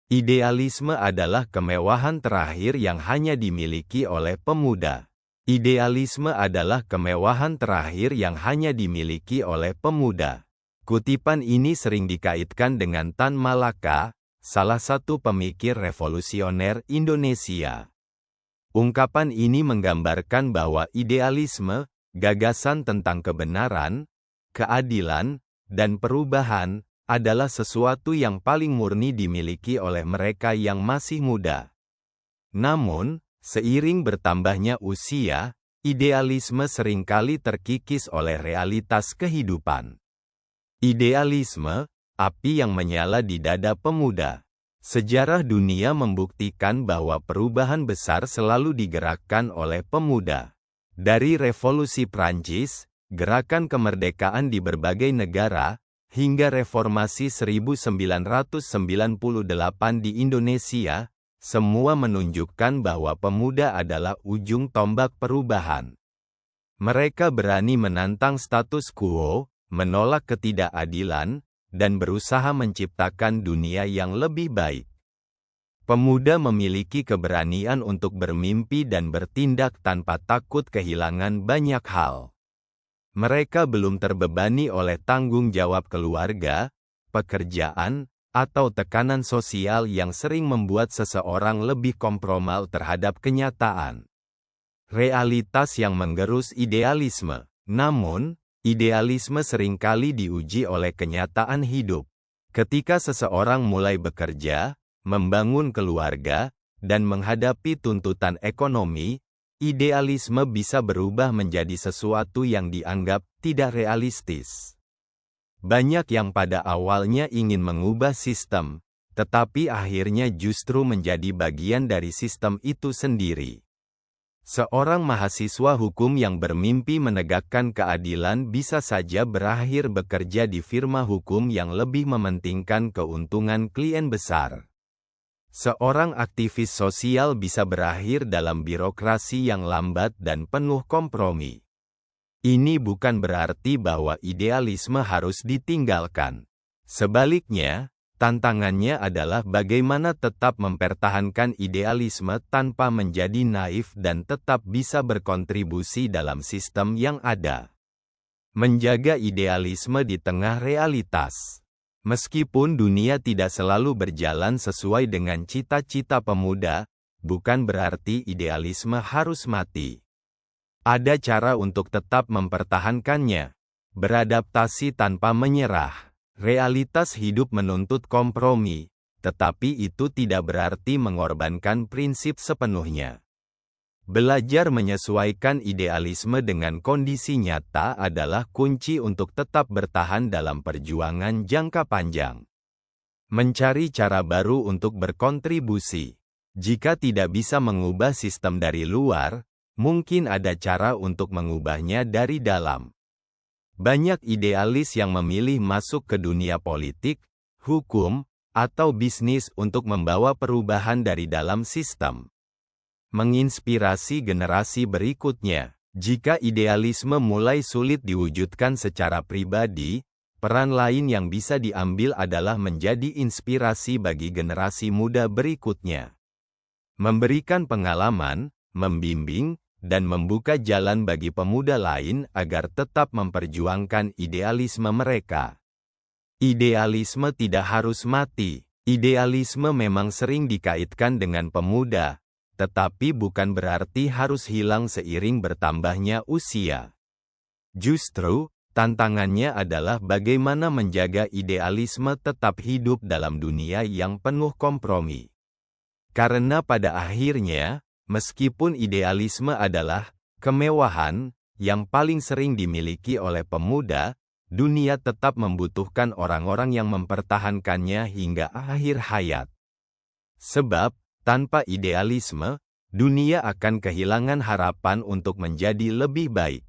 Idealisme adalah kemewahan terakhir yang hanya dimiliki oleh pemuda. Idealisme adalah kemewahan terakhir yang hanya dimiliki oleh pemuda. Kutipan ini sering dikaitkan dengan Tan Malaka, salah satu pemikir revolusioner Indonesia. Ungkapan ini menggambarkan bahwa idealisme, gagasan tentang kebenaran, keadilan, dan perubahan, adalah sesuatu yang paling murni dimiliki oleh mereka yang masih muda. Namun, seiring bertambahnya usia, idealisme seringkali terkikis oleh realitas kehidupan. Idealisme, api yang menyala di dada pemuda. Sejarah dunia membuktikan bahwa perubahan besar selalu digerakkan oleh pemuda. Dari Revolusi Prancis, gerakan kemerdekaan di berbagai negara, hingga Reformasi 1998 di Indonesia, semua menunjukkan bahwa pemuda adalah ujung tombak perubahan. Mereka berani menantang status quo, menolak ketidakadilan, dan berusaha menciptakan dunia yang lebih baik. Pemuda memiliki keberanian untuk bermimpi dan bertindak tanpa takut kehilangan banyak hal. Mereka belum terbebani oleh tanggung jawab keluarga, pekerjaan, atau tekanan sosial yang sering membuat seseorang lebih kompromi terhadap kenyataan. Realitas yang menggerus idealisme. Namun, idealisme seringkali diuji oleh kenyataan hidup. Ketika seseorang mulai bekerja, membangun keluarga, dan menghadapi tuntutan ekonomi, idealisme bisa berubah menjadi sesuatu yang dianggap tidak realistis. Banyak yang pada awalnya ingin mengubah sistem, tetapi akhirnya justru menjadi bagian dari sistem itu sendiri. Seorang mahasiswa hukum yang bermimpi menegakkan keadilan bisa saja berakhir bekerja di firma hukum yang lebih mementingkan keuntungan klien besar. Seorang aktivis sosial bisa berakhir dalam birokrasi yang lambat dan penuh kompromi. Ini bukan berarti bahwa idealisme harus ditinggalkan. Sebaliknya, tantangannya adalah bagaimana tetap mempertahankan idealisme tanpa menjadi naif dan tetap bisa berkontribusi dalam sistem yang ada. Menjaga idealisme di tengah realitas. Meskipun dunia tidak selalu berjalan sesuai dengan cita-cita pemuda, bukan berarti idealisme harus mati. Ada cara untuk tetap mempertahankannya. Beradaptasi tanpa menyerah. Realitas hidup menuntut kompromi, tetapi itu tidak berarti mengorbankan prinsip sepenuhnya. Belajar menyesuaikan idealisme dengan kondisi nyata adalah kunci untuk tetap bertahan dalam perjuangan jangka panjang. Mencari cara baru untuk berkontribusi. Jika tidak bisa mengubah sistem dari luar, mungkin ada cara untuk mengubahnya dari dalam. Banyak idealis yang memilih masuk ke dunia politik, hukum, atau bisnis untuk membawa perubahan dari dalam sistem. Menginspirasi generasi berikutnya. Jika idealisme mulai sulit diwujudkan secara pribadi, peran lain yang bisa diambil adalah menjadi inspirasi bagi generasi muda berikutnya. Memberikan pengalaman, membimbing, dan membuka jalan bagi pemuda lain agar tetap memperjuangkan idealisme mereka. Idealisme tidak harus mati. Idealisme memang sering dikaitkan dengan pemuda, tetapi bukan berarti harus hilang seiring bertambahnya usia. Justru, tantangannya adalah bagaimana menjaga idealisme tetap hidup dalam dunia yang penuh kompromi. Karena pada akhirnya, meskipun idealisme adalah kemewahan yang paling sering dimiliki oleh pemuda, dunia tetap membutuhkan orang-orang yang mempertahankannya hingga akhir hayat. Sebab, tanpa idealisme, dunia akan kehilangan harapan untuk menjadi lebih baik.